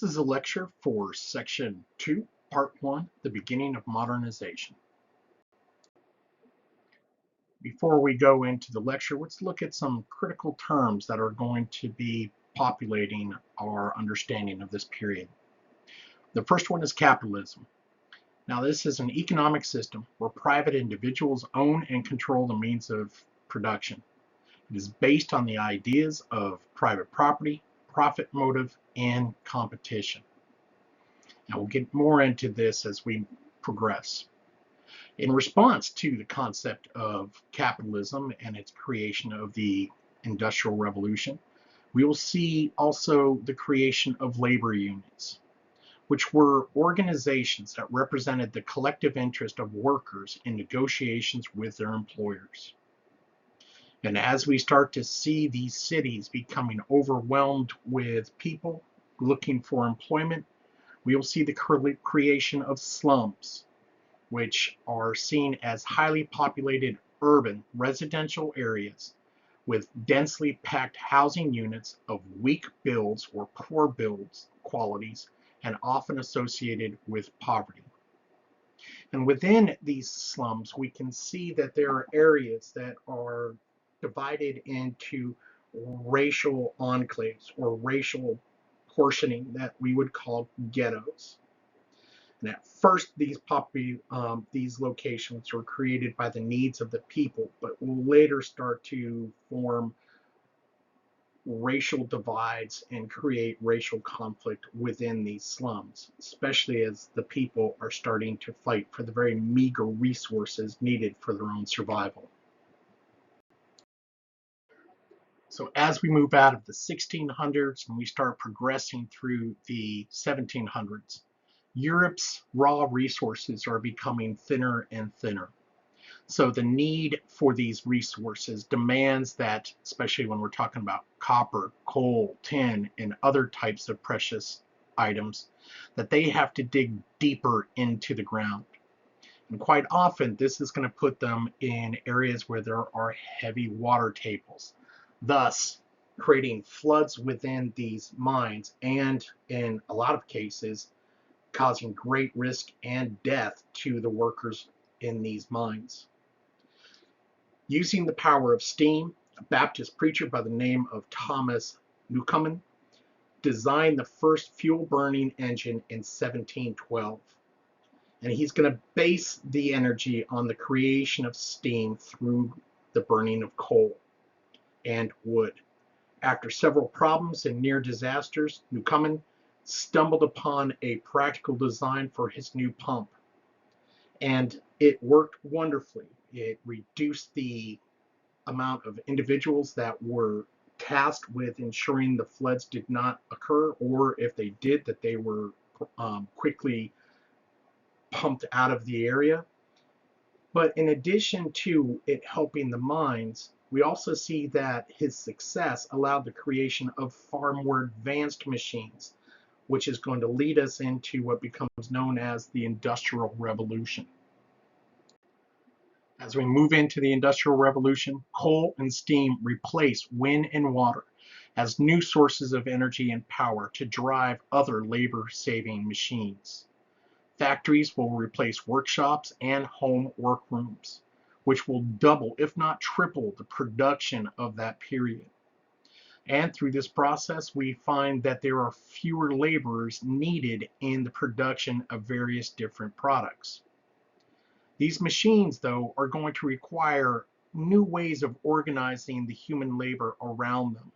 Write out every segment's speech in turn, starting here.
This is a lecture for Section 2, Part 1, The Beginning of Modernization. Before we go into the lecture, let's look at some critical terms that are going to be populating our understanding of this period. The first one is capitalism. Now, this is an economic system where private individuals own and control the means of production. It is based on the ideas of private property, profit motive, and competition. Now, we'll get more into this as we progress. In response to the concept of capitalism and its creation of the Industrial Revolution, we will see also the creation of labor unions, which were organizations that represented the collective interest of workers in negotiations with their employers. And as we start to see these cities becoming overwhelmed with people looking for employment, we will see the creation of slums, which are seen as highly populated urban residential areas with densely packed housing units of weak builds or poor builds qualities and often associated with poverty. And within these slums, we can see that there are areas that are divided into racial enclaves or racial portioning that we would call ghettos. And at first, these locations were created by the needs of the people, but will later start to form racial divides and create racial conflict within these slums, especially as the people are starting to fight for the very meager resources needed for their own survival. So as we move out of the 1600s and we start progressing through the 1700s, Europe's raw resources are becoming thinner and thinner. So the need for these resources demands that, especially when we're talking about copper, coal, tin, and other types of precious items, that they have to dig deeper into the ground. And quite often, this is going to put them in areas where there are heavy water tables, thus creating floods within these mines, and in a lot of cases, causing great risk and death to the workers in these mines. Using the power of steam, a Baptist preacher by the name of Thomas Newcomen designed the first fuel-burning engine in 1712. And he's going to base the energy on the creation of steam through the burning of coal and wood. After several problems and near disasters, Newcomen stumbled upon a practical design for his new pump. And it worked wonderfully. It reduced the amount of individuals that were tasked with ensuring the floods did not occur, or if they did, that they were quickly pumped out of the area. But in addition to it helping the mines, we also see that his success allowed the creation of far more advanced machines, which is going to lead us into what becomes known as the Industrial Revolution. As we move into the Industrial Revolution, coal and steam replace wind and water as new sources of energy and power to drive other labor-saving machines. Factories will replace workshops and home workrooms, which will double, if not triple, the production of that period. And through this process, we find that there are fewer laborers needed in the production of various different products. These machines, though, are going to require new ways of organizing the human labor around them.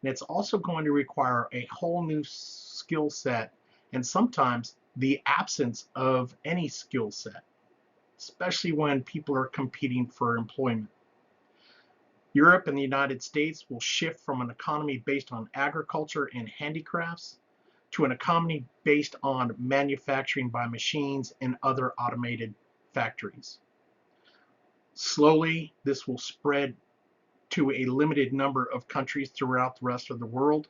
And it's also going to require a whole new skill set, and sometimes the absence of any skill set, especially when people are competing for employment. Europe and the United States will shift from an economy based on agriculture and handicrafts to an economy based on manufacturing by machines and other automated factories. Slowly, this will spread to a limited number of countries throughout the rest of the world.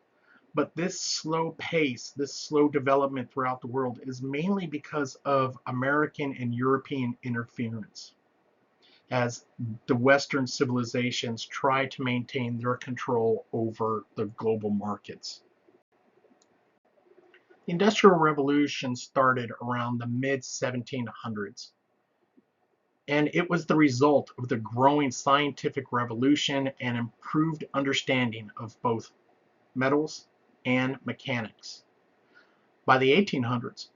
But this slow pace, this slow development throughout the world is mainly because of American and European interference, as the Western civilizations try to maintain their control over the global markets. The Industrial Revolution started around the mid 1700s, and it was the result of the growing scientific revolution and improved understanding of both metals and mechanics. By the 1800s,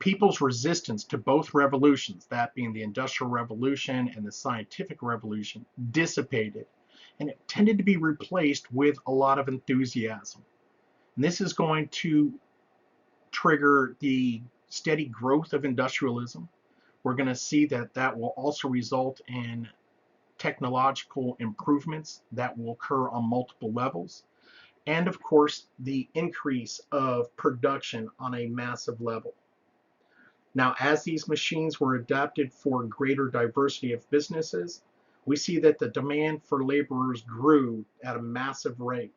people's resistance to both revolutions, that being the Industrial Revolution and the Scientific Revolution, dissipated, and it tended to be replaced with a lot of enthusiasm. And this is going to trigger the steady growth of industrialism. We're going to see that that will also result in technological improvements that will occur on multiple levels. And of course, the increase of production on a massive level. Now, as these machines were adapted for greater diversity of businesses, we see that the demand for laborers grew at a massive rate,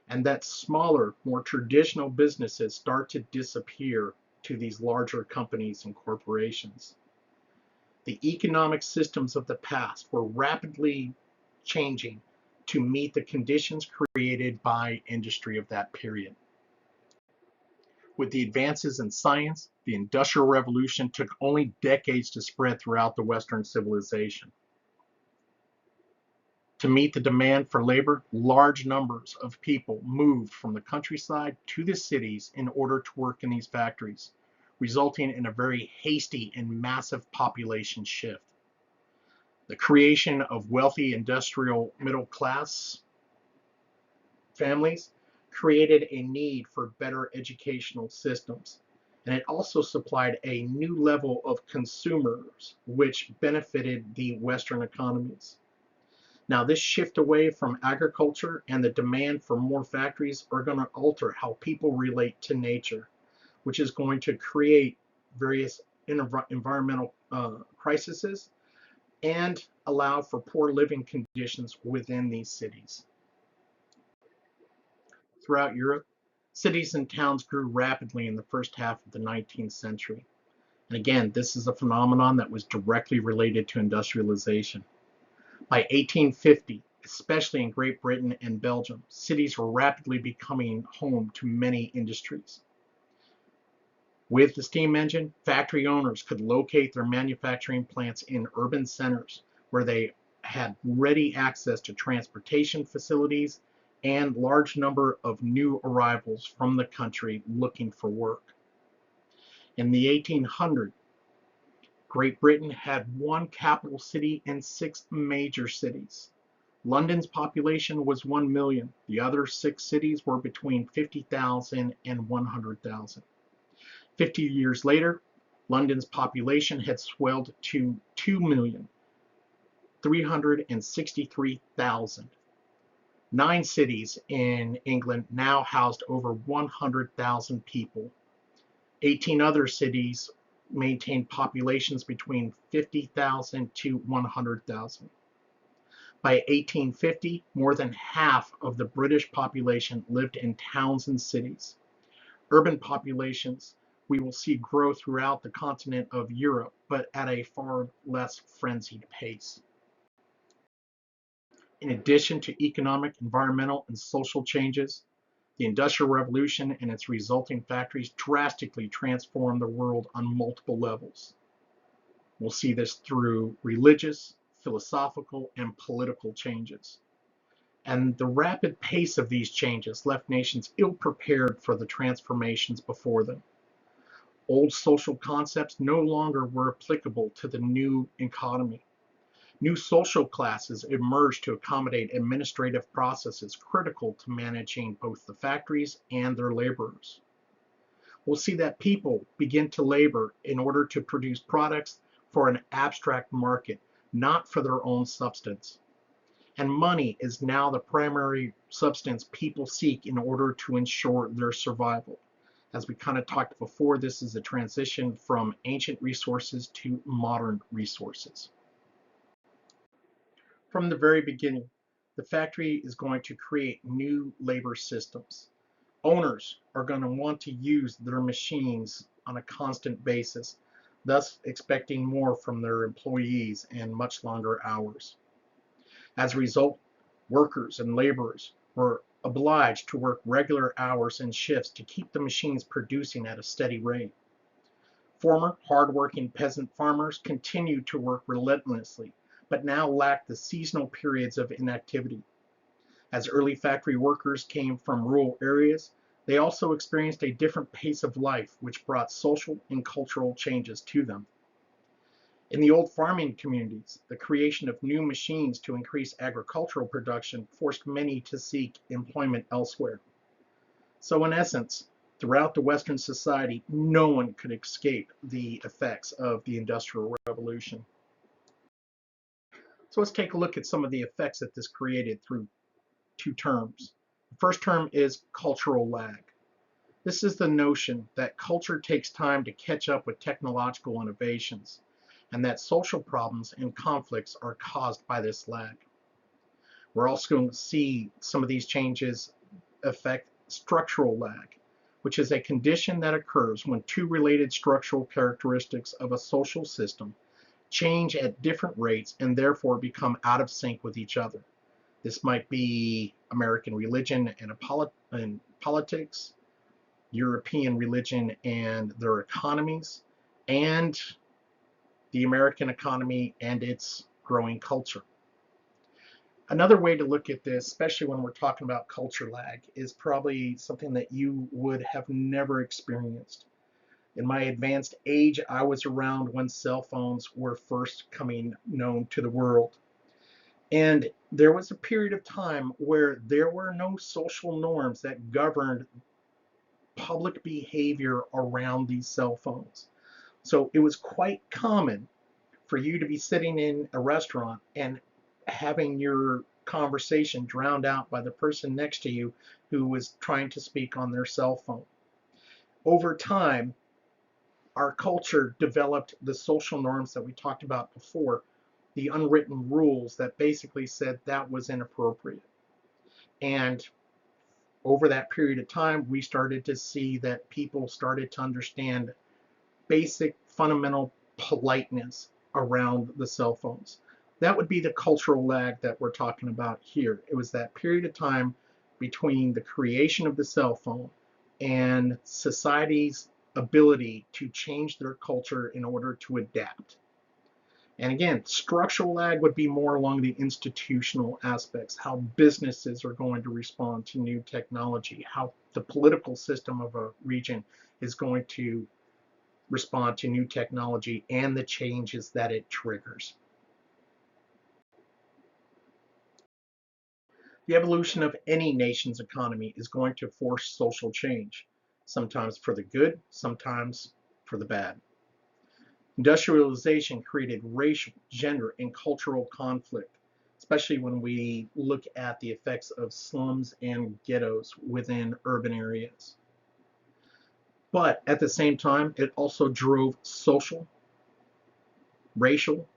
and that smaller, more traditional businesses start to disappear to these larger companies and corporations. The economic systems of the past were rapidly changing to meet the conditions created by industry of that period. With the advances in science, the Industrial Revolution took only decades to spread throughout the Western civilization. To meet the demand for labor, large numbers of people moved from the countryside to the cities in order to work in these factories, resulting in a very hasty and massive population shift. The creation of wealthy industrial middle class families created a need for better educational systems. And it also supplied a new level of consumers, which benefited the Western economies. Now, this shift away from agriculture and the demand for more factories are going to alter how people relate to nature, which is going to create various environmental crises and allow for poor living conditions within these cities. Throughout Europe, cities and towns grew rapidly in the first half of the 19th century. And again, this is a phenomenon that was directly related to industrialization. By 1850, especially in Great Britain and Belgium, cities were rapidly becoming home to many industries. With the steam engine, factory owners could locate their manufacturing plants in urban centers where they had ready access to transportation facilities and large number of new arrivals from the country looking for work. In the 1800s, Great Britain had one capital city and 6 major cities. London's population was 1 million. The other 6 cities were between 50,000 and 100,000. 50 years later, London's population had swelled to 2,363,000. 9 cities in England now housed over 100,000 people. 18 other cities maintained populations between 50,000 to 100,000. By 1850, more than half of the British population lived in towns and cities. Urban populations we will see grow throughout the continent of Europe, but at a far less frenzied pace. In addition to economic, environmental, and social changes, the Industrial Revolution and its resulting factories drastically transformed the world on multiple levels. We'll see this through religious, philosophical, and political changes. And the rapid pace of these changes left nations ill-prepared for the transformations before them. Old social concepts no longer were applicable to the new economy. New social classes emerged to accommodate administrative processes critical to managing both the factories and their laborers. We'll see that people begin to labor in order to produce products for an abstract market, not for their own substance. And money is now the primary substance people seek in order to ensure their survival. As we kind of talked before, this is a transition from ancient resources to modern resources. From the very beginning, the factory is going to create new labor systems. Owners are going to want to use their machines on a constant basis, thus expecting more from their employees and much longer hours. As a result, workers and laborers were obliged to work regular hours and shifts to keep the machines producing at a steady rate. Former hard-working peasant farmers continued to work relentlessly, but now lacked the seasonal periods of inactivity. As early factory workers came from rural areas, they also experienced a different pace of life, which brought social and cultural changes to them. In the old farming communities, the creation of new machines to increase agricultural production forced many to seek employment elsewhere. So, in essence, throughout the Western society, no one could escape the effects of the Industrial Revolution. So, let's take a look at some of the effects that this created through two terms. The first term is cultural lag. This is the notion that culture takes time to catch up with technological innovations, and that social problems and conflicts are caused by this lag. We're also going to see some of these changes affect structural lag, which is a condition that occurs when two related structural characteristics of a social system change at different rates and therefore become out of sync with each other. This might be American religion and politics, European religion and their economies, and the American economy and its growing culture. Another way to look at this, especially when we're talking about culture lag, is probably something that you would have never experienced. In my advanced age, I was around when cell phones were first coming known to the world. And there was a period of time where there were no social norms that governed public behavior around these cell phones. So it was quite common for you to be sitting in a restaurant and having your conversation drowned out by the person next to you who was trying to speak on their cell phone. Over time, our culture developed the social norms that we talked about before, the unwritten rules that basically said that was inappropriate. And over that period of time, we started to see that people started to understand basic fundamental politeness around the cell phones. That would be the cultural lag that we're talking about here. It was that period of time between the creation of the cell phone and society's ability to change their culture in order to adapt. And again, structural lag would be more along the institutional aspects, how businesses are going to respond to new technology, how the political system of a region is going to respond to new technology and the changes that it triggers. The evolution of any nation's economy is going to force social change, sometimes for the good, sometimes for the bad. Industrialization created racial, gender, and cultural conflict, especially when we look at the effects of slums and ghettos within urban areas. But at the same time, it also drove social, racial,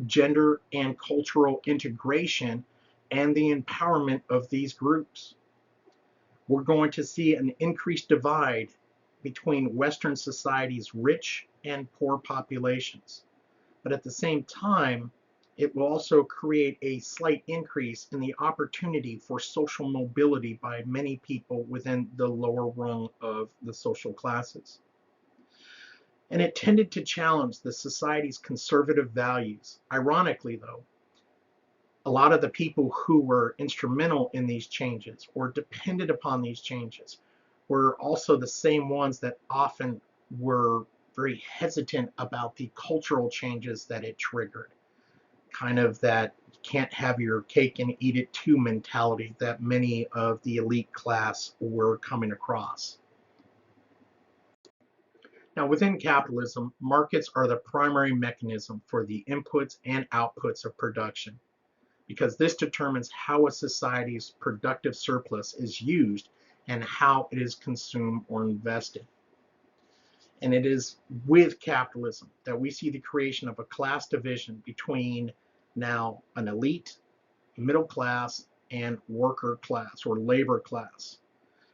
gender, and cultural integration and the empowerment of these groups. We're going to see an increased divide between Western society's rich and poor populations. But at the same time, it will also create a slight increase in the opportunity for social mobility by many people within the lower rung of the social classes. And it tended to challenge the society's conservative values. Ironically, though, a lot of the people who were instrumental in these changes or depended upon these changes were also the same ones that often were very hesitant about the cultural changes that it triggered. Kind of that can't have your cake and eat it too mentality that many of the elite class were coming across. Now, within capitalism, markets are the primary mechanism for the inputs and outputs of production, because this determines how a society's productive surplus is used and how it is consumed or invested. And it is with capitalism that we see the creation of a class division between now an elite, middle class, and worker class or labor class.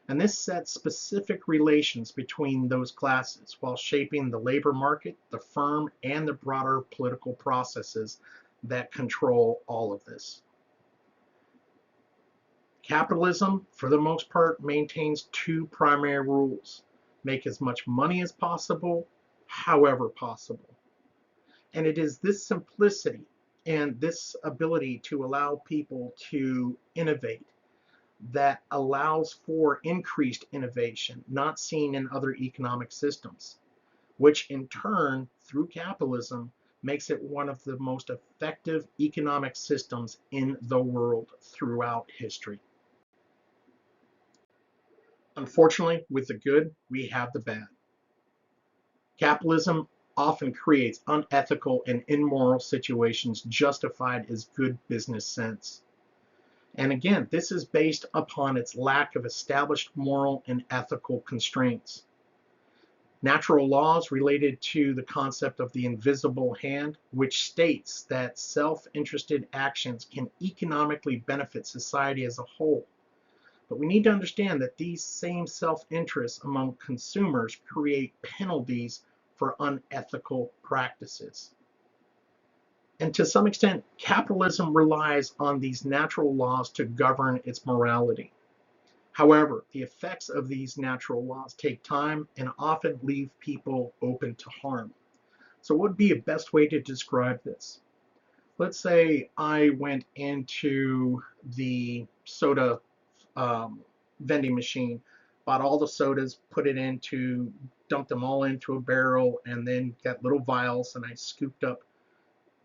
And this sets specific relations between those classes while shaping the labor market, the firm, and the broader political processes that control all of this. Capitalism, for the most part, maintains two primary rules: make as much money as possible, however possible. And it is this simplicity and this ability to allow people to innovate that allows for increased innovation, not seen in other economic systems, which in turn, through capitalism, makes it one of the most effective economic systems in the world throughout history. Unfortunately, with the good, we have the bad. Capitalism often creates unethical and immoral situations justified as good business sense. And again, this is based upon its lack of established moral and ethical constraints. Natural laws related to the concept of the invisible hand, which states that self-interested actions can economically benefit society as a whole. But we need to understand that these same self-interests among consumers create penalties for unethical practices. And to some extent, capitalism relies on these natural laws to govern its morality. However, the effects of these natural laws take time and often leave people open to harm. So what would be a best way to describe this? Let's say I went into the soda um, vending machine, bought all the sodas, put it into, dumped them all into a barrel, and then got little vials, and I scooped up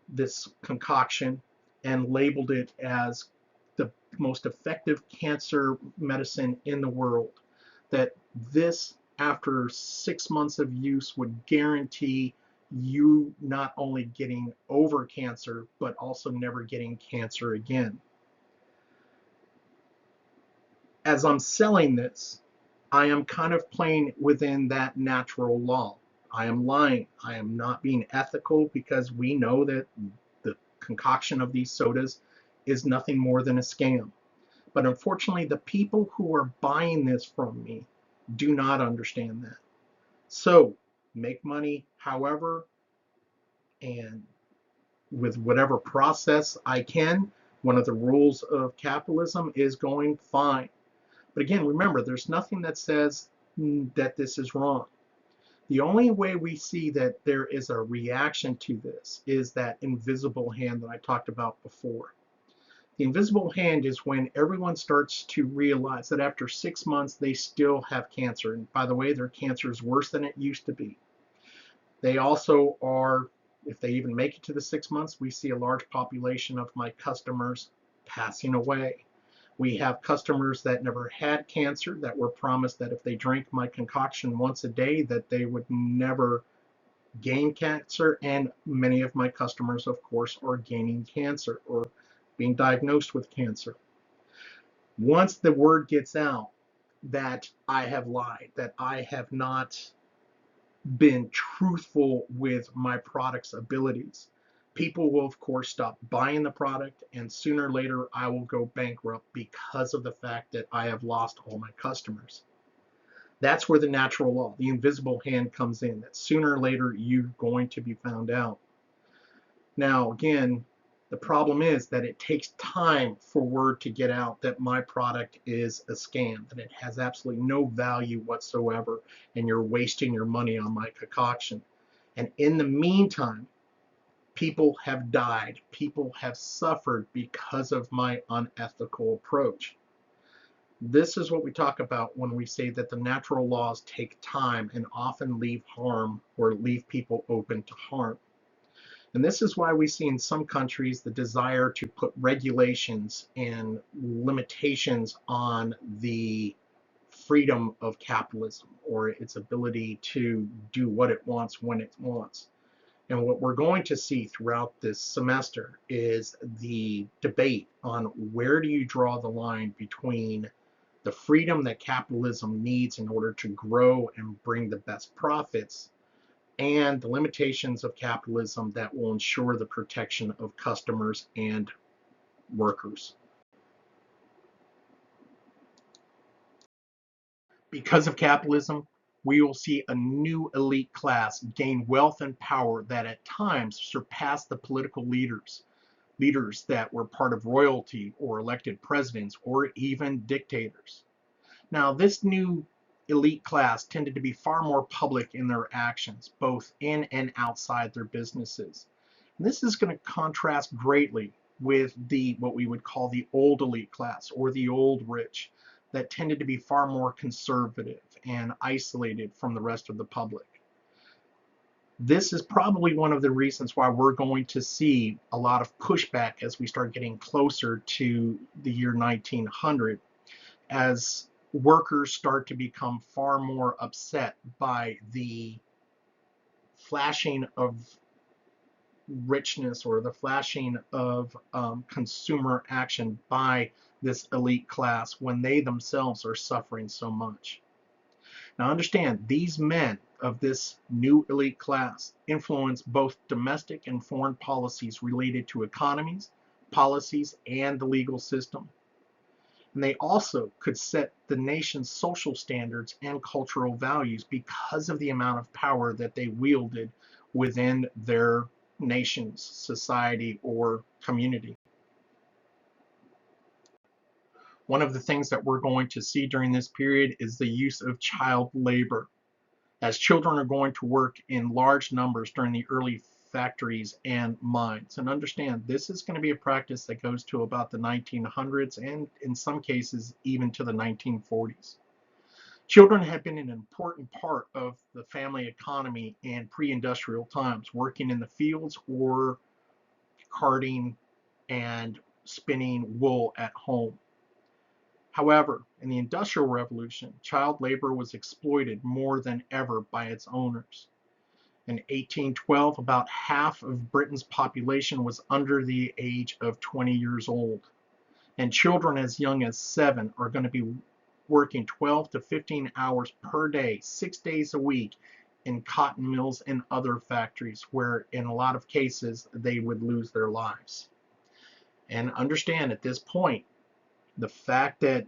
this concoction and labeled it as the most effective cancer medicine in the world. That this, after 6 months of use, would guarantee you not only getting over cancer, but also never getting cancer again. As I'm selling this, I am kind of playing within that natural law. I am lying. I am not being ethical because we know that the concoction of these sodas is nothing more than a scam. But unfortunately, the people who are buying this from me do not understand that. So make money however and with whatever process I can. One of the rules of capitalism is going fine. But again, remember, there's nothing that says that this is wrong. The only way we see that there is a reaction to this is that invisible hand that I talked about before. The invisible hand is when everyone starts to realize that after 6 months they still have cancer. And by the way, their cancer is worse than it used to be. They also are, if they even make it to the 6 months, we see a large population of my customers passing away. We have customers that never had cancer that were promised that if they drank my concoction once a day that they would never gain cancer, and many of my customers, of course, are gaining cancer or being diagnosed with cancer. Once the word gets out that I have lied, that I have not been truthful with my product's abilities, people will, of course, stop buying the product, and sooner or later, I will go bankrupt because of the fact that I have lost all my customers. That's where the natural law, the invisible hand, comes in, that sooner or later, you're going to be found out. Now, again, the problem is that it takes time for word to get out that my product is a scam, that it has absolutely no value whatsoever, and you're wasting your money on my concoction. And in the meantime, people have died, people have suffered because of my unethical approach. This is what we talk about when we say that the natural laws take time and often leave harm or leave people open to harm. And this is why we see in some countries the desire to put regulations and limitations on the freedom of capitalism or its ability to do what it wants when it wants. And what we're going to see throughout this semester is the debate on where do you draw the line between the freedom that capitalism needs in order to grow and bring the best profits and the limitations of capitalism that will ensure the protection of customers and workers. Because of capitalism, we will see a new elite class gain wealth and power that at times surpass the political leaders. leaders that were part of royalty or elected presidents or even dictators. Now, this new elite class tended to be far more public in their actions, both in and outside their businesses. And this is going to contrast greatly with the what we would call the old elite class or the old rich that tended to be far more conservative and isolated from the rest of the public. This is probably one of the reasons why we're going to see a lot of pushback as we start getting closer to the year 1900, as workers start to become far more upset by the flashing of richness or the flashing of consumer action by this elite class when they themselves are suffering so much. Now understand, these men of this new elite class influence both domestic and foreign policies related to economies, policies, and the legal system. And they also could set the nation's social standards and cultural values because of the amount of power that they wielded within their nation's society or community. One of the things that we're going to see during this period is the use of child labor, as children are going to work in large numbers during the early factories and mines. And understand, this is going to be a practice that goes to about the 1900s and in some cases even to the 1940s. Children have been an important part of the family economy in pre-industrial times, working in the fields or carding and spinning wool at home. However, in the Industrial Revolution, child labor was exploited more than ever by its owners. In 1812, about half of Britain's population was under the age of 20 years old, and children as young as 7 are going to be working 12 to 15 hours per day, 6 days a week, in cotton mills and other factories, where in a lot of cases they would lose their lives. And understand, at this point, the fact that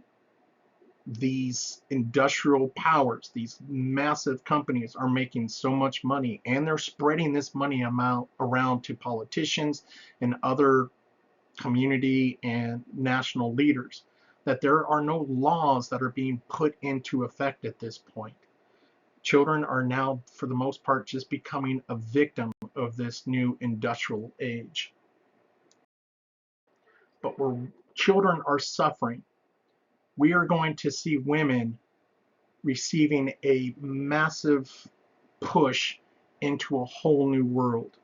these industrial powers, these massive companies, are making so much money, and they're spreading this money amount around to politicians and other community and national leaders, that there are no laws that are being put into effect at this point. Children are now, for the most part, just becoming a victim of this new industrial age. But where children are suffering, we are going to see women receiving a massive push into a whole new world.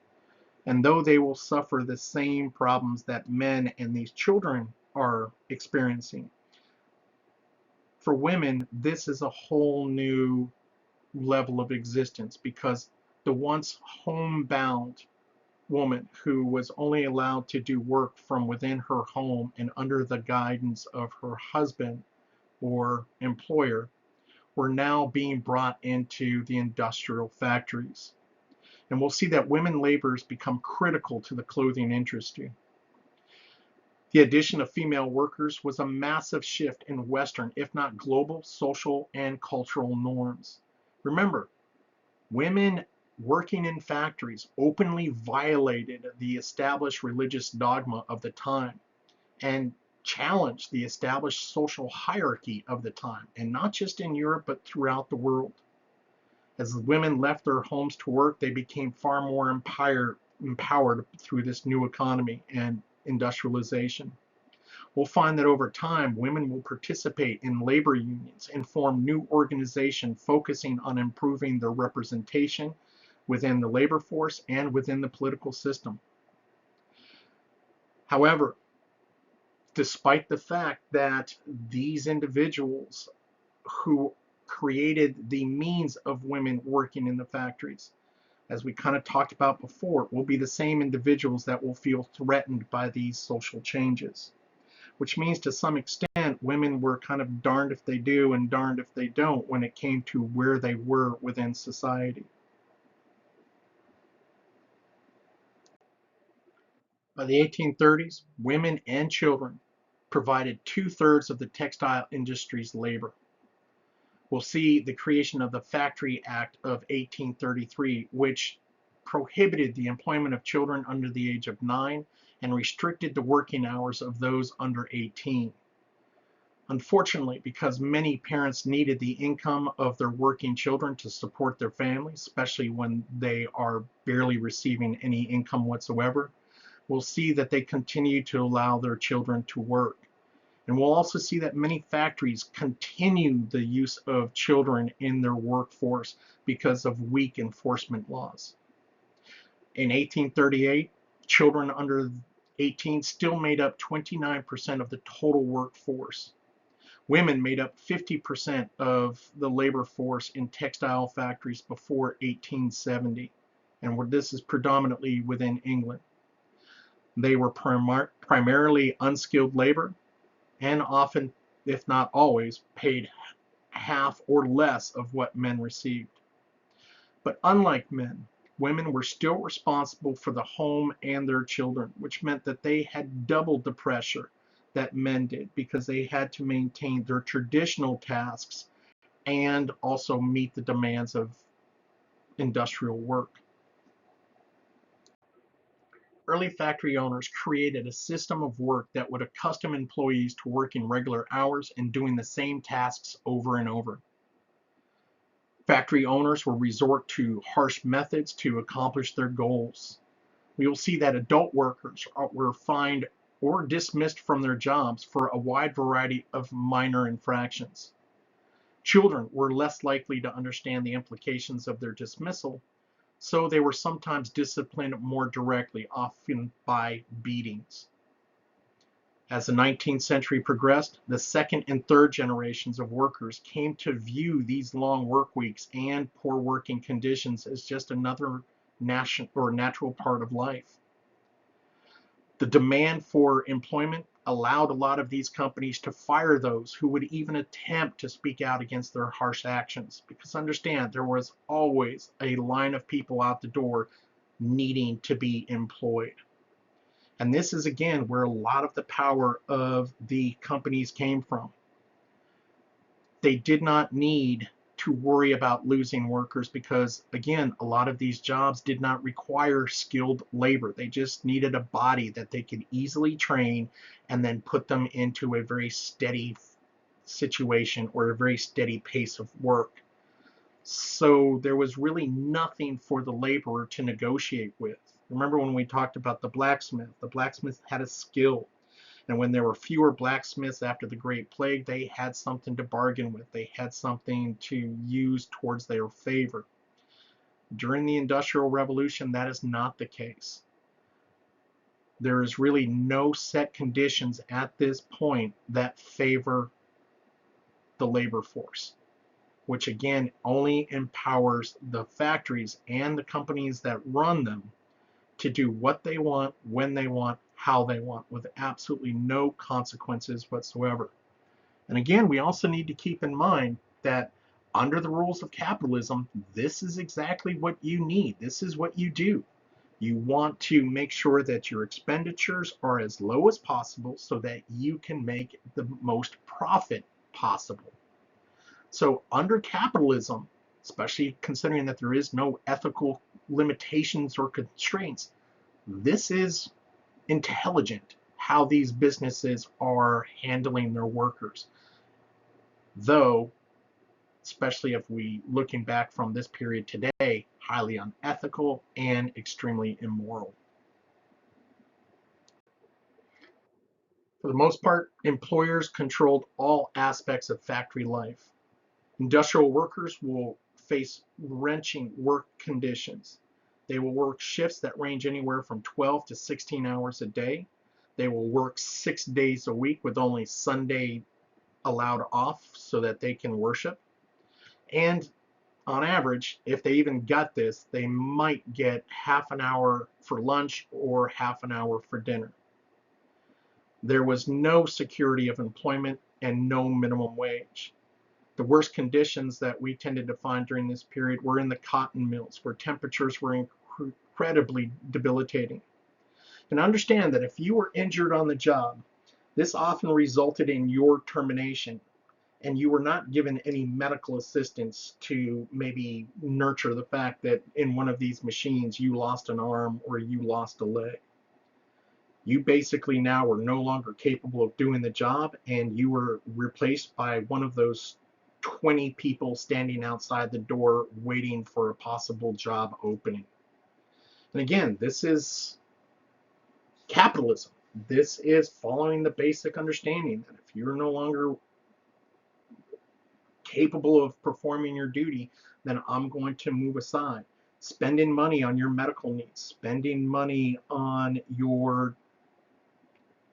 And though they will suffer the same problems that men and these children are experiencing, for women, this is a whole new level of existence, because the once homebound woman who was only allowed to do work from within her home and under the guidance of her husband or employer were now being brought into the industrial factories. And we'll see that women laborers become critical to the clothing industry. The addition of female workers was a massive shift in Western, if not global, social and cultural norms. Remember, women working in factories openly violated the established religious dogma of the time and challenged the established social hierarchy of the time, and not just in Europe, but throughout the world. As women left their homes to work, they became far more empowered through this new economy and industrialization. We'll find that over time, women will participate in labor unions and form new organizations focusing on improving their representation within the labor force and within the political system. However, despite the fact that these individuals who created the means of women working in the factories, as we kind of talked about before, will be the same individuals that will feel threatened by these social changes, which means to some extent women were kind of darned if they do and darned if they don't when it came to where they were within society. By the 1830s, women and children provided 2/3 of the textile industry's labor. We'll see the creation of the Factory Act of 1833, which prohibited the employment of children under the age of 9 and restricted the working hours of those under 18. Unfortunately, because many parents needed the income of their working children to support their families, especially when they are barely receiving any income whatsoever, we'll see that they continue to allow their children to work. And we'll also see that many factories continue the use of children in their workforce because of weak enforcement laws. In 1838, children under 18 still made up 29% of the total workforce. Women made up 50% of the labor force in textile factories before 1870, and this is predominantly within England. They were primarily unskilled labor and often, if not always, paid half or less of what men received. But unlike men, women were still responsible for the home and their children, which meant that they had doubled the pressure that men did because they had to maintain their traditional tasks and also meet the demands of industrial work. Early factory owners created a system of work that would accustom employees to working regular hours and doing the same tasks over and over. Factory owners will resort to harsh methods to accomplish their goals. We will see that adult workers were fined or dismissed from their jobs for a wide variety of minor infractions. Children were less likely to understand the implications of their dismissal, so they were sometimes disciplined more directly, often by beatings. As the 19th century progressed, the second and third generations of workers came to view these long work weeks and poor working conditions as just another natural part of life. The demand for employment allowed a lot of these companies to fire those who would even attempt to speak out against their harsh actions. Because understand, there was always a line of people out the door needing to be employed. And this is again where a lot of the power of the companies came from. They did not need to worry about losing workers because, again, a lot of these jobs did not require skilled labor. They just needed a body that they could easily train and then put them into a very steady situation or a very steady pace of work. So there was really nothing for the laborer to negotiate with. Remember when we talked about the blacksmith? The blacksmith had a skill. And when there were fewer blacksmiths after the Great Plague, they had something to bargain with. They had something to use towards their favor. During the Industrial Revolution, that is not the case. There is really no set conditions at this point that favor the labor force, which again only empowers the factories and the companies that run them to do what they want, when they want, how they want, with absolutely no consequences whatsoever. And again, we also need to keep in mind that under the rules of capitalism, this is exactly what you need. This is what you do. You want to make sure that your expenditures are as low as possible so that you can make the most profit possible. So under capitalism, especially considering that there is no ethical limitations or constraints, this is intelligent how these businesses are handling their workers. Though, especially if we looking back from this period today, highly unethical and extremely immoral. For the most part, employers controlled all aspects of factory life. Industrial workers will face wrenching work conditions. They will work shifts that range anywhere from 12 to 16 hours a day. They will work 6 days a week with only Sunday allowed off so that they can worship. And on average, if they even got this, they might get half an hour for lunch or half an hour for dinner. There was no security of employment and no minimum wage. The worst conditions that we tended to find during this period were in the cotton mills, where temperatures were incredibly debilitating. And understand that if you were injured on the job, this often resulted in your termination, and you were not given any medical assistance to maybe nurture the fact that in one of these machines you lost an arm or you lost a leg. You basically now were no longer capable of doing the job, and you were replaced by one of those 20 people standing outside the door waiting for a possible job opening. And again, this is capitalism. This is following the basic understanding that if you're no longer capable of performing your duty, then I'm going to move aside. Spending money on your medical needs, spending money on your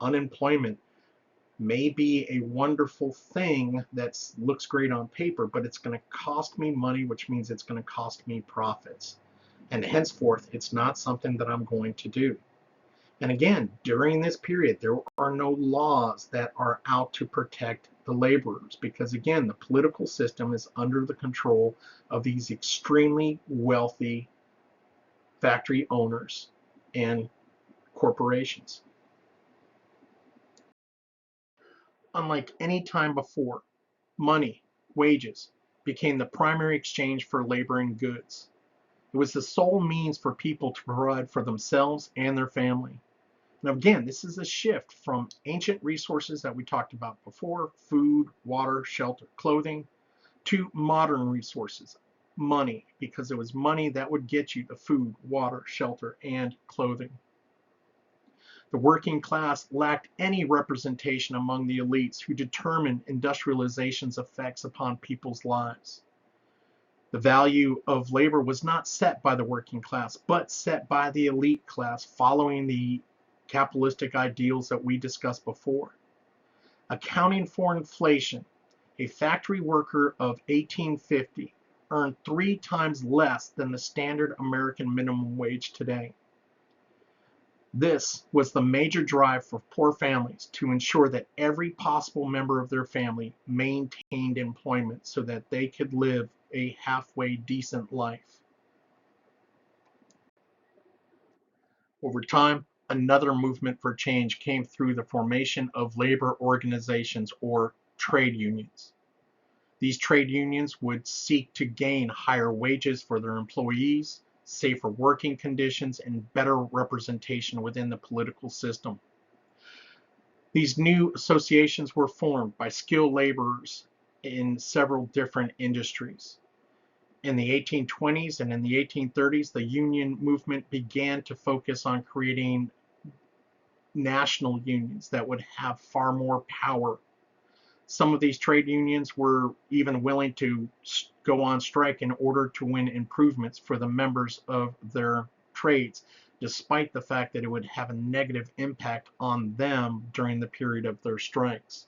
unemployment may be a wonderful thing that looks great on paper, but it's going to cost me money, which means it's going to cost me profits. And henceforth, it's not something that I'm going to do. And again, during this period, there are no laws that are out to protect the laborers because, again, the political system is under the control of these extremely wealthy factory owners and corporations. Unlike any time before, money, wages, became the primary exchange for labor and goods. It was the sole means for people to provide for themselves and their family. Now, again, this is a shift from ancient resources that we talked about before, food, water, shelter, clothing, to modern resources, money, because it was money that would get you the food, water, shelter, and clothing. The working class lacked any representation among the elites who determined industrialization's effects upon people's lives. The value of labor was not set by the working class, but set by the elite class following the capitalistic ideals that we discussed before. Accounting for inflation, a factory worker of 1850 earned 3 times less than the standard American minimum wage today. This was the major drive for poor families to ensure that every possible member of their family maintained employment so that they could live a halfway decent life. Over time, another movement for change came through the formation of labor organizations or trade unions. These trade unions would seek to gain higher wages for their employees, safer working conditions, and better representation within the political system. These new associations were formed by skilled laborers in several different industries. In the 1820s and in the 1830s, the union movement began to focus on creating national unions that would have far more power. Some of these trade unions were even willing to go on strike in order to win improvements for the members of their trades, despite the fact that it would have a negative impact on them during the period of their strikes.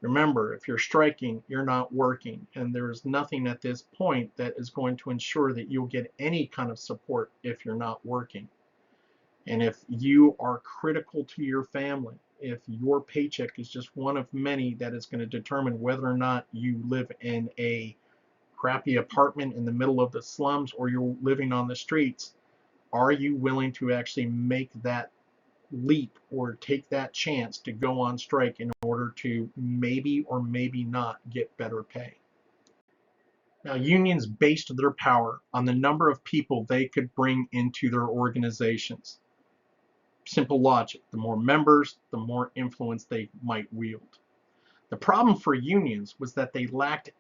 Remember, if you're striking, you're not working, and there is nothing at this point that is going to ensure that you'll get any kind of support if you're not working. And if you are critical to your family, if your paycheck is just one of many that is going to determine whether or not you live in a crappy apartment in the middle of the slums or you're living on the streets, are you willing to actually make that leap or take that chance to go on strike in order to maybe or maybe not get better pay? Now, unions based their power on the number of people they could bring into their organizations. Simple logic. The more members, the more influence they might wield. The problem for unions was that they lacked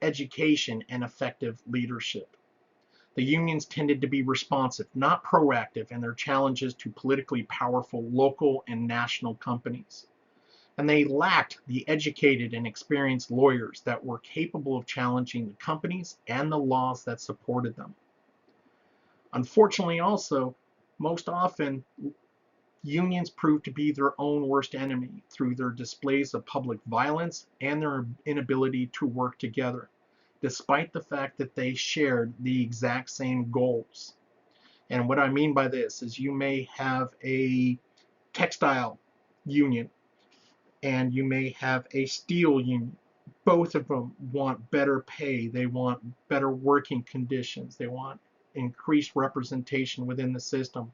education and effective leadership. The unions tended to be responsive, not proactive, in their challenges to politically powerful local and national companies. And they lacked the educated and experienced lawyers that were capable of challenging the companies and the laws that supported them. Unfortunately, also, most often, unions proved to be their own worst enemy through their displays of public violence and their inability to work together, despite the fact that they shared the exact same goals. And what I mean by this is you may have a textile union and you may have a steel union. Both of them want better pay, they want better working conditions, they want increased representation within the system.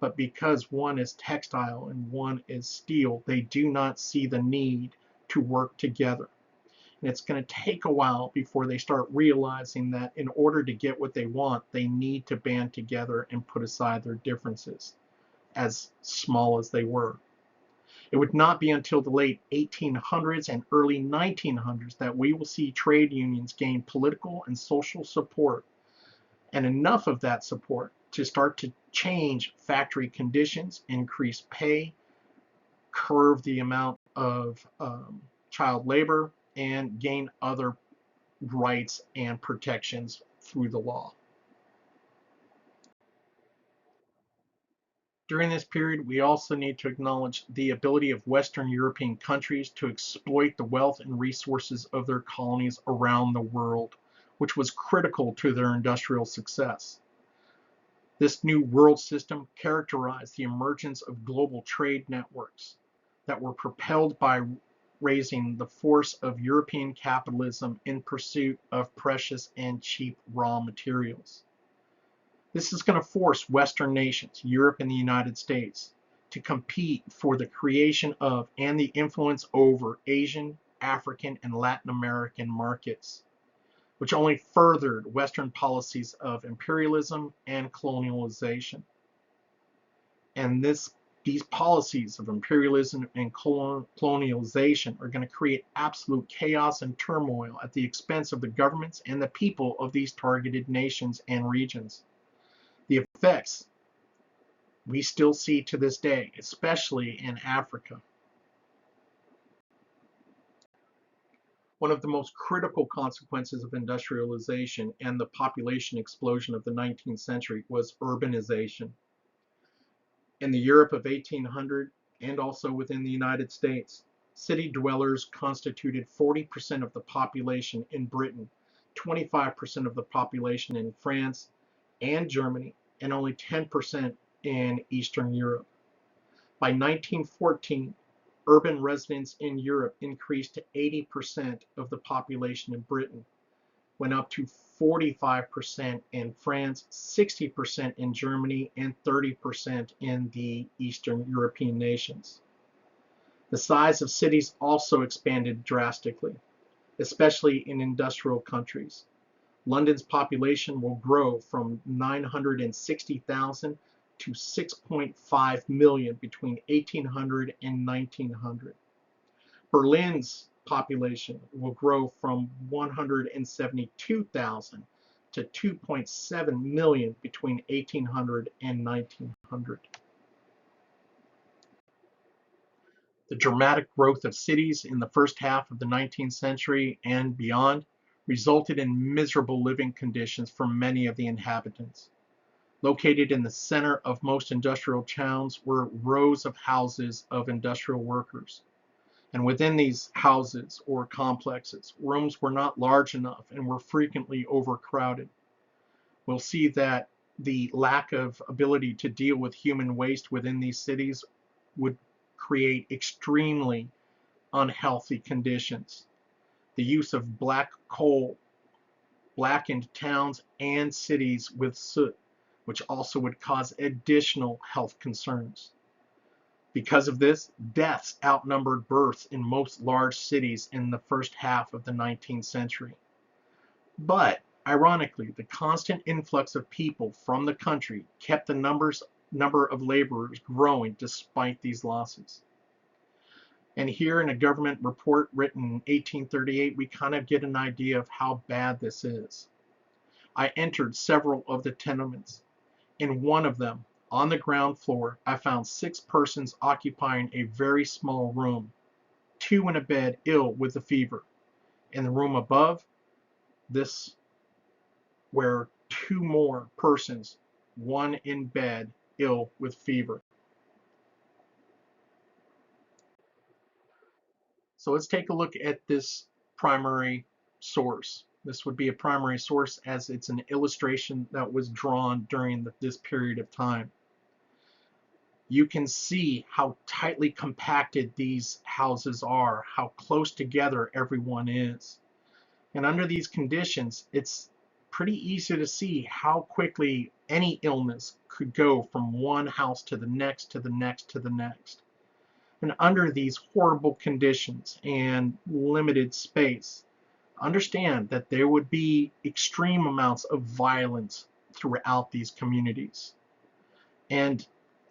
But because one is textile and one is steel, they do not see the need to work together. And it's going to take a while before they start realizing that in order to get what they want, they need to band together and put aside their differences. as small as they were. It would not be until the late 1800s and early 1900s that we will see trade unions gain political and social support, and enough of that support to start to change factory conditions, increase pay, curb the amount of child labor, and gain other rights and protections through the law. During this period, we also need to acknowledge the ability of Western European countries to exploit the wealth and resources of their colonies around the world, which was critical to their industrial success. This new world system characterized the emergence of global trade networks that were propelled by raising the force of European capitalism in pursuit of precious and cheap raw materials. This is going to force Western nations, Europe and the United States, to compete for the creation of and the influence over Asian, African, and Latin American markets, which only furthered Western policies of imperialism and colonialization. And these policies of imperialism and colonialization are going to create absolute chaos and turmoil at the expense of the governments and the people of these targeted nations and regions. The effects we still see to this day, especially in Africa. One of the most critical consequences of industrialization and the population explosion of the 19th century was urbanization. In the Europe of 1800 and also within the United States, city dwellers constituted 40% of the population in Britain, 25% of the population in France and Germany, and only 10% in Eastern Europe. By 1914, urban residents in Europe increased to 80% of the population in Britain, went up to 45% in France, 60% in Germany, and 30% in the Eastern European nations. The size of cities also expanded drastically, especially in industrial countries. London's population will grow from 960,000 to 6.5 million between 1800 and 1900. Berlin's population will grow from 172,000 to 2.7 million between 1800 and 1900. The dramatic growth of cities in the first half of the 19th century and beyond resulted in miserable living conditions for many of the inhabitants. Located in the center of most industrial towns were rows of houses of industrial workers. And within these houses or complexes, rooms were not large enough and were frequently overcrowded. We'll see that the lack of ability to deal with human waste within these cities would create extremely unhealthy conditions. The use of black coal blackened towns and cities with soot, which also would cause additional health concerns. Because of this, deaths outnumbered births in most large cities in the first half of the 19th century. But, ironically, the constant influx of people from the country kept the number of laborers growing despite these losses. And here in a government report written in 1838, we kind of get an idea of how bad this is. I entered several of the tenements. In one of them, on the ground floor, I found 6 persons occupying a very small room, 2 in a bed ill with the fever. In the room above, this were 2 more persons, 1 in bed ill with fever. So let's take a look at this primary source. This would be a primary source as it's an illustration that was drawn during this period of time. You can see how tightly compacted these houses are, how close together everyone is. And under these conditions, it's pretty easy to see how quickly any illness could go from one house to the next, to the next, to the next. And under these horrible conditions and limited space, understand that there would be extreme amounts of violence throughout these communities. And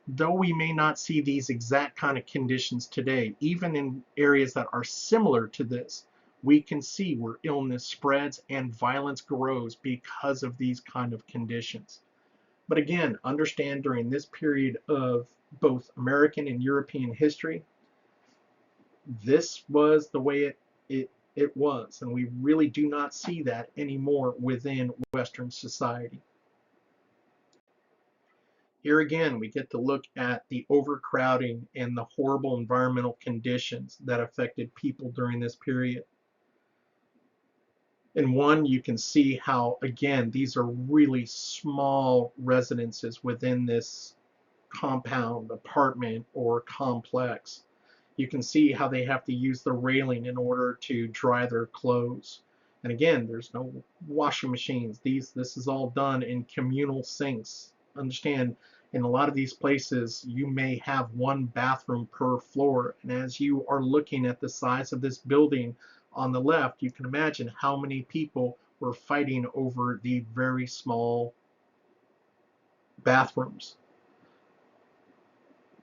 Though we may not see these exact kind of conditions today, even in areas that are similar to this, we can see where illness spreads and violence grows because of these kind of conditions. But again, understand during this period of both American and European history, this was the way it was, and we really do not see that anymore within Western society. Here again, we get to look at the overcrowding and the horrible environmental conditions that affected people during this period. In one, you can see how, again, these are really small residences within this compound, apartment, or complex. You can see how they have to use the railing in order to dry their clothes. And again, there's no washing machines. This is all done in communal sinks. Understand, in a lot of these places, you may have one bathroom per floor. And as you are looking at the size of this building on the left, you can imagine how many people were fighting over the very small bathrooms.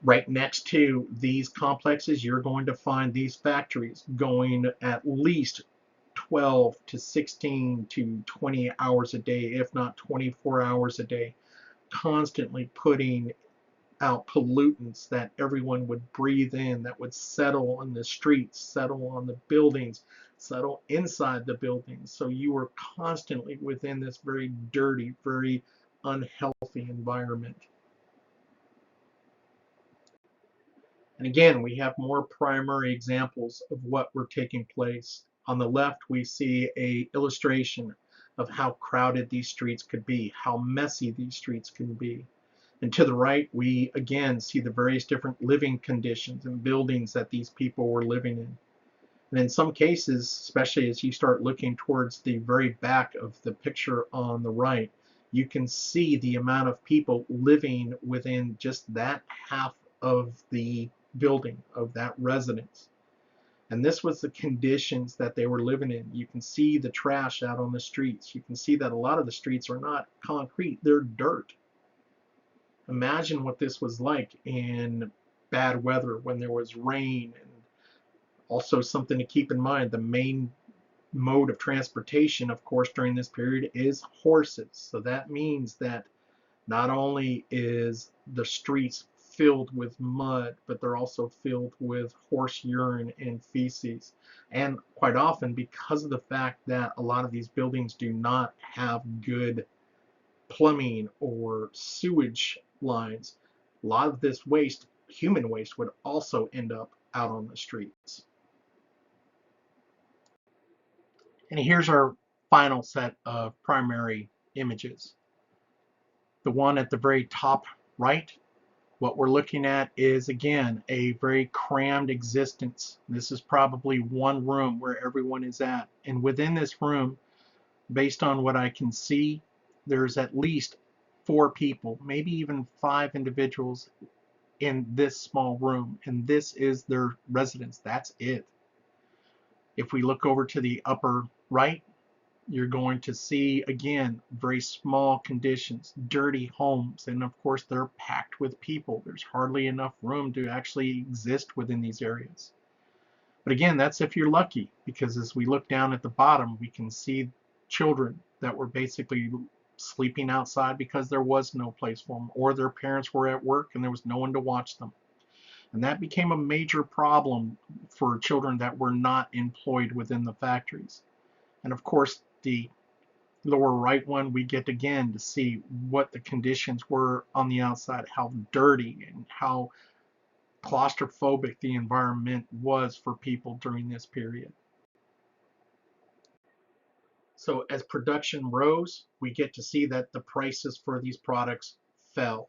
Right next to these complexes, you're going to find these factories going at least 12 to 16 to 20 hours a day, if not 24 hours a day, constantly putting out pollutants that everyone would breathe in, that would settle on the streets, settle on the buildings, settle inside the buildings. So you were constantly within this very dirty, very unhealthy environment. And again, we have more primary examples of what were taking place. On the left, we see an illustration of how crowded these streets could be, how messy these streets can be. And to the right, we again see the various different living conditions and buildings that these people were living in. And in some cases, especially as you start looking towards the very back of the picture on the right, you can see the amount of people living within just that half of the building, of that residence. And this was the conditions that they were living in. You can see the trash out on the streets. You can see that a lot of the streets are not concrete, they're dirt. Imagine what this was like in bad weather when there was rain. And also something to keep in mind, the main mode of transportation, of course, during this period is horses. So that means that not only is the streets filled with mud, but they're also filled with horse urine and feces. And quite often, because of the fact that a lot of these buildings do not have good plumbing or sewage lines, a lot of this waste, human waste, would also end up out on the streets. And here's our final set of primary images. The one at the very top right, what we're looking at is, again, a very crammed existence. This is probably one room where everyone is at. And within this room, based on what I can see, there's at least 4 people, maybe even 5 individuals in this small room. And this is their residence. That's it. If we look over to the upper right, you're going to see, again, very small conditions, dirty homes, and of course they're packed with people. There's hardly enough room to actually exist within these areas. But again, that's if you're lucky, because as we look down at the bottom, we can see children that were basically sleeping outside because there was no place for them, or their parents were at work and there was no one to watch them. And that became a major problem for children that were not employed within the factories. And of course, the lower right one, we get again to see what the conditions were on the outside, how dirty and how claustrophobic the environment was for people during this period. So as production rose, we get to see that the prices for these products fell.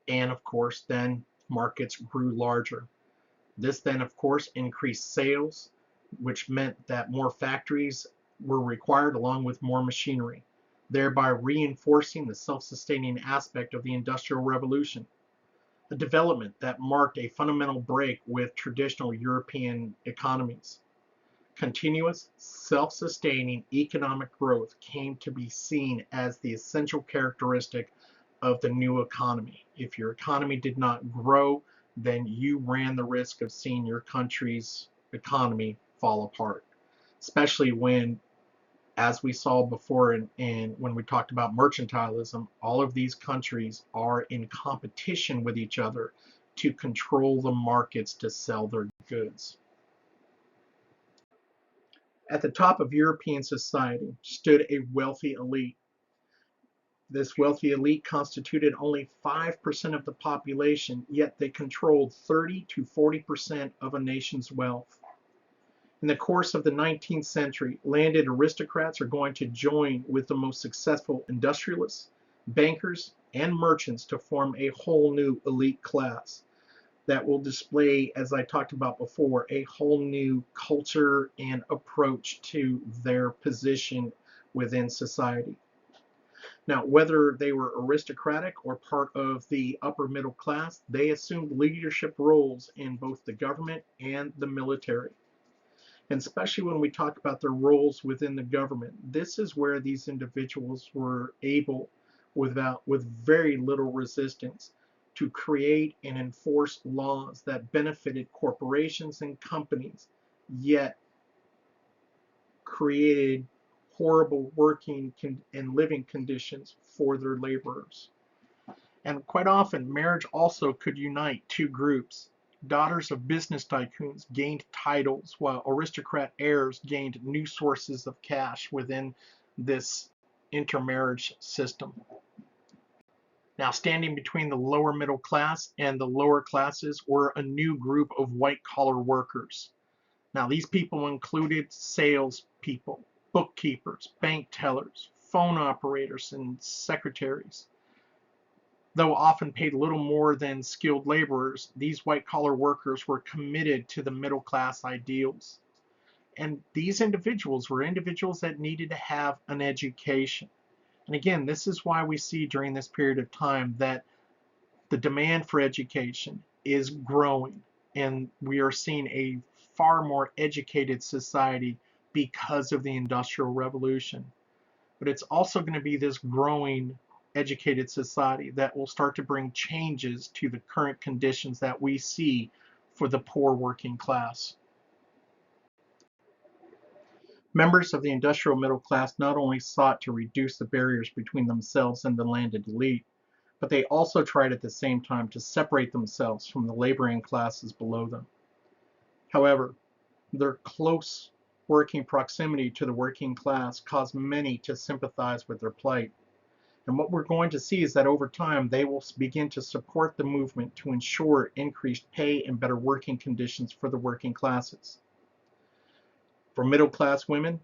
And of course, then markets grew larger. This then, of course, increased sales, which meant that more factories were required along with more machinery, thereby reinforcing the self-sustaining aspect of the Industrial Revolution, a development that marked a fundamental break with traditional European economies. Continuous, self-sustaining economic growth came to be seen as the essential characteristic of the new economy. If your economy did not grow, then you ran the risk of seeing your country's economy fall apart, especially when, as we saw before when we talked about mercantilism, all of these countries are in competition with each other to control the markets to sell their goods. At the top of European society stood a wealthy elite. This wealthy elite constituted only 5% of the population, yet they controlled 30 to 40% of a nation's wealth. In the course of the 19th century, landed aristocrats are going to join with the most successful industrialists, bankers, and merchants to form a whole new elite class that will display, as I talked about before, a whole new culture and approach to their position within society. Now, whether they were aristocratic or part of the upper middle class, they assumed leadership roles in both the government and the military. And especially when we talk about their roles within the government, this is where these individuals were able, with very little resistance, to create and enforce laws that benefited corporations and companies, yet created horrible working and living conditions for their laborers. And quite often, marriage also could unite two groups. Daughters of business tycoons gained titles, while aristocrat heirs gained new sources of cash within this intermarriage system. Now, standing between the lower middle class and the lower classes were a new group of white-collar workers. Now, these people included salespeople, bookkeepers, bank tellers, phone operators, and secretaries. Though often paid little more than skilled laborers, these white-collar workers were committed to the middle-class ideals. And these individuals were individuals that needed to have an education. And again, this is why we see during this period of time that the demand for education is growing, and we are seeing a far more educated society because of the Industrial Revolution. But it's also going to be this growing educated society that will start to bring changes to the current conditions that we see for the poor working class. Members of the industrial middle class not only sought to reduce the barriers between themselves and the landed elite, but they also tried at the same time to separate themselves from the laboring classes below them. However, their close working proximity to the working class caused many to sympathize with their plight. And what we're going to see is that over time, they will begin to support the movement to ensure increased pay and better working conditions for the working classes. For middle class women,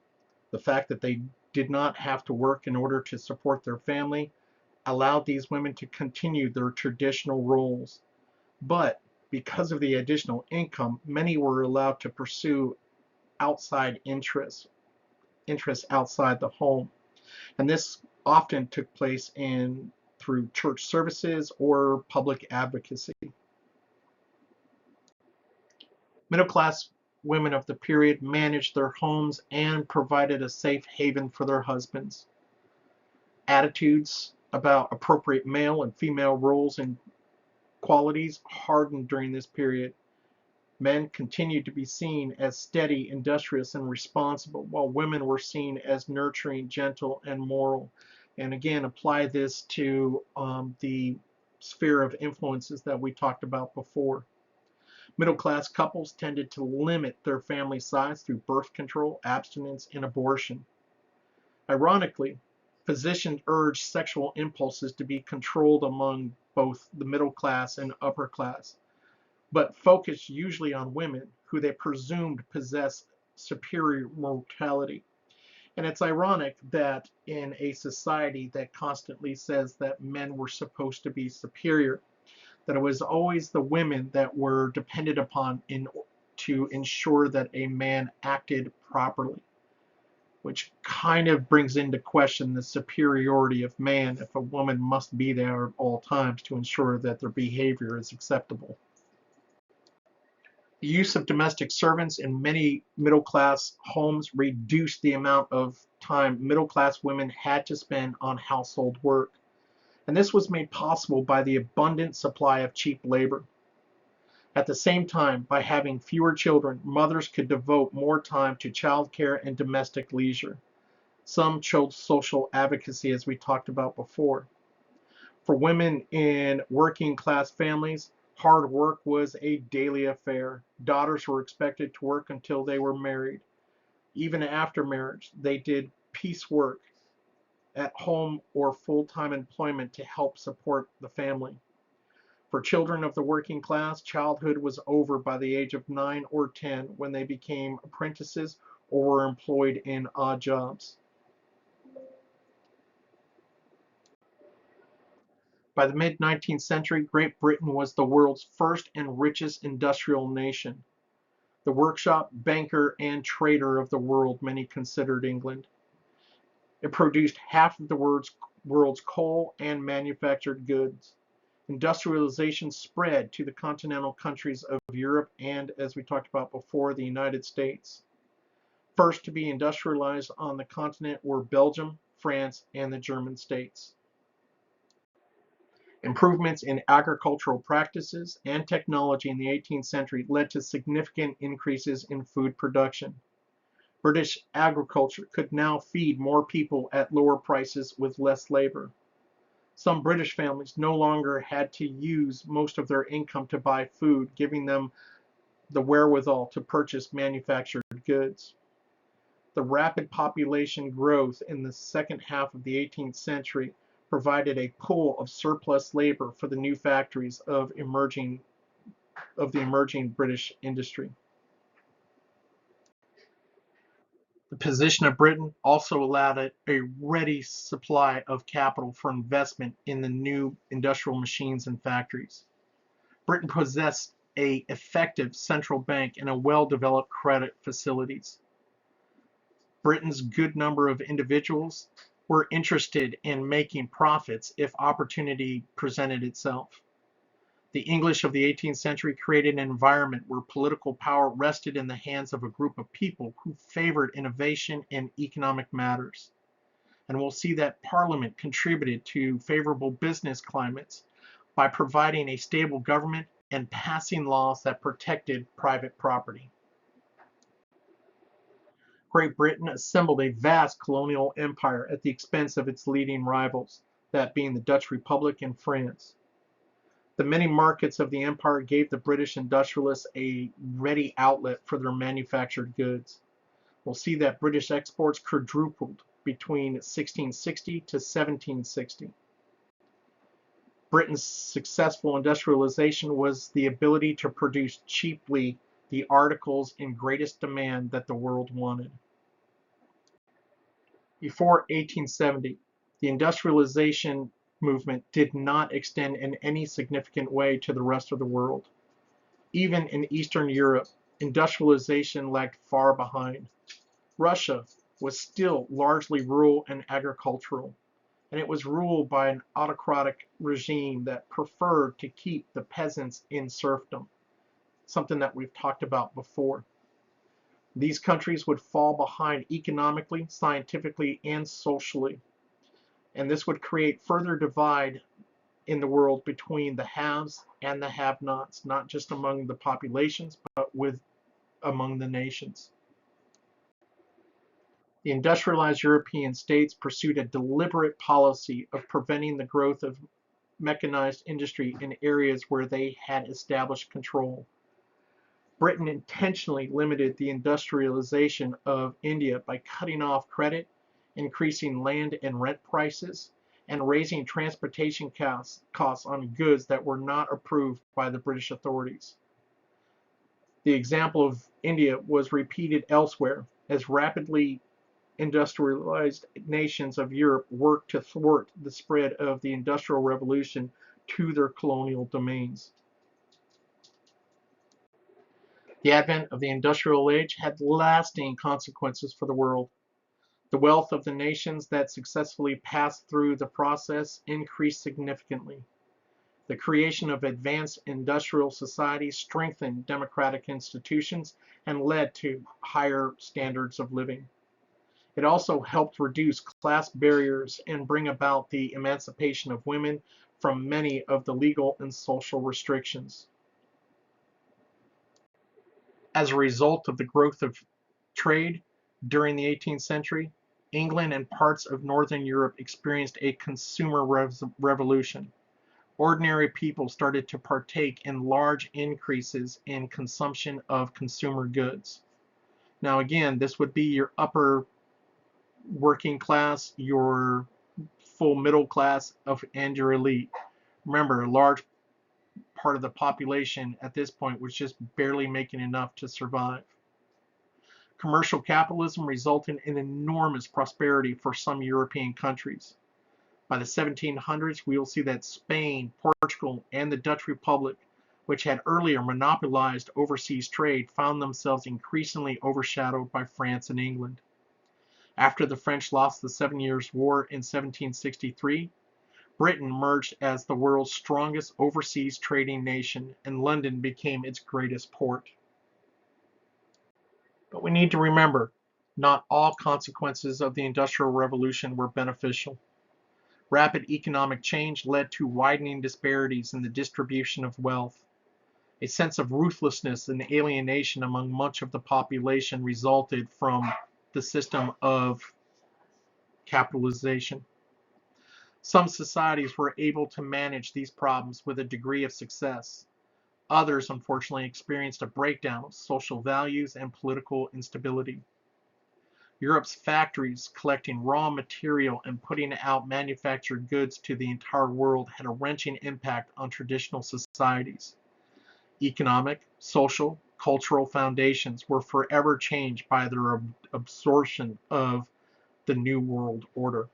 the fact that they did not have to work in order to support their family allowed these women to continue their traditional roles. But because of the additional income, many were allowed to pursue outside interests outside the home. And this often took place through church services or public advocacy. Middle class women of the period managed their homes and provided a safe haven for their husbands. Attitudes about appropriate male and female roles and qualities hardened during this period. Men continued to be seen as steady, industrious, and responsible, while women were seen as nurturing, gentle, and moral. And again, apply this to the sphere of influences that we talked about before. Middle-class couples tended to limit their family size through birth control, abstinence, and abortion. Ironically, physicians urged sexual impulses to be controlled among both the middle class and upper class, but focused usually on women who they presumed possess superior mortality. And it's ironic that in a society that constantly says that men were supposed to be superior, that it was always the women that were depended upon to ensure that a man acted properly, which kind of brings into question the superiority of man if a woman must be there at all times to ensure that their behavior is acceptable. The use of domestic servants in many middle-class homes reduced the amount of time middle-class women had to spend on household work. And this was made possible by the abundant supply of cheap labor. At the same time, by having fewer children, mothers could devote more time to childcare and domestic leisure. Some chose social advocacy, as we talked about before. For women in working class families, hard work was a daily affair. Daughters were expected to work until they were married. Even after marriage, they did piecework at home or full-time employment to help support the family. For children of the working class, childhood was over by the age of 9 or 10 when they became apprentices or were employed in odd jobs. By the mid-19th century, Great Britain was the world's first and richest industrial nation. The workshop, banker, and trader of the world, many considered England. It produced half of the world's coal and manufactured goods. Industrialization spread to the continental countries of Europe and, as we talked about before, the United States. First to be industrialized on the continent were Belgium, France, and the German states. Improvements in agricultural practices and technology in the 18th century led to significant increases in food production. British agriculture could now feed more people at lower prices with less labor. Some British families no longer had to use most of their income to buy food, giving them the wherewithal to purchase manufactured goods. The rapid population growth in the second half of the 18th century provided a pool of surplus labor for the new factories of the emerging British industry. The position of Britain also allowed it a ready supply of capital for investment in the new industrial machines and factories. Britain possessed an effective central bank and a well-developed credit facilities. Britain's good number of individuals were interested in making profits if opportunity presented itself. The English of the 18th century created an environment where political power rested in the hands of a group of people who favored innovation in economic matters. And we'll see that Parliament contributed to favorable business climates by providing a stable government and passing laws that protected private property. Great Britain assembled a vast colonial empire at the expense of its leading rivals, that being the Dutch Republic and France. The many markets of the empire gave the British industrialists a ready outlet for their manufactured goods. We'll see that British exports quadrupled between 1660 to 1760. Britain's successful industrialization was the ability to produce cheaply the articles in greatest demand that the world wanted. Before 1870, the industrialization movement did not extend in any significant way to the rest of the world. Even in Eastern Europe, industrialization lagged far behind. Russia was still largely rural and agricultural, and it was ruled by an autocratic regime that preferred to keep the peasants in serfdom, something that we've talked about before. These countries would fall behind economically, scientifically, and socially, and this would create further divide in the world between the haves and the have-nots, not just among the populations, but among the nations. The industrialized European states pursued a deliberate policy of preventing the growth of mechanized industry in areas where they had established control. Britain intentionally limited the industrialization of India by cutting off credit, increasing land and rent prices, and raising transportation costs on goods that were not approved by the British authorities. The example of India was repeated elsewhere as rapidly industrialized nations of Europe worked to thwart the spread of the Industrial Revolution to their colonial domains. The advent of the industrial age had lasting consequences for the world. The wealth of the nations that successfully passed through the process increased significantly. The creation of advanced industrial societies strengthened democratic institutions and led to higher standards of living. It also helped reduce class barriers and bring about the emancipation of women from many of the legal and social restrictions. As a result of the growth of trade during the 18th century, England and parts of Northern Europe experienced a consumer revolution. Ordinary people started to partake in large increases in consumption of consumer goods. Now, again, this would be your upper working class, your full middle class, and your elite. Remember, a large part of the population at this point was just barely making enough to survive. Commercial capitalism resulted in enormous prosperity for some European countries. By the 1700s, we will see that Spain, Portugal, and the Dutch Republic, which had earlier monopolized overseas trade, found themselves increasingly overshadowed by France and England. After the French lost the Seven Years' War in 1763, Britain emerged as the world's strongest overseas trading nation, and London became its greatest port. But we need to remember, not all consequences of the Industrial Revolution were beneficial. Rapid economic change led to widening disparities in the distribution of wealth. A sense of ruthlessness and alienation among much of the population resulted from the system of capitalization. Some societies were able to manage these problems with a degree of success. Others, unfortunately, experienced a breakdown of social values and political instability. Europe's factories collecting raw material and putting out manufactured goods to the entire world had a wrenching impact on traditional societies. Economic, social, cultural foundations were forever changed by their absorption of the New World Order.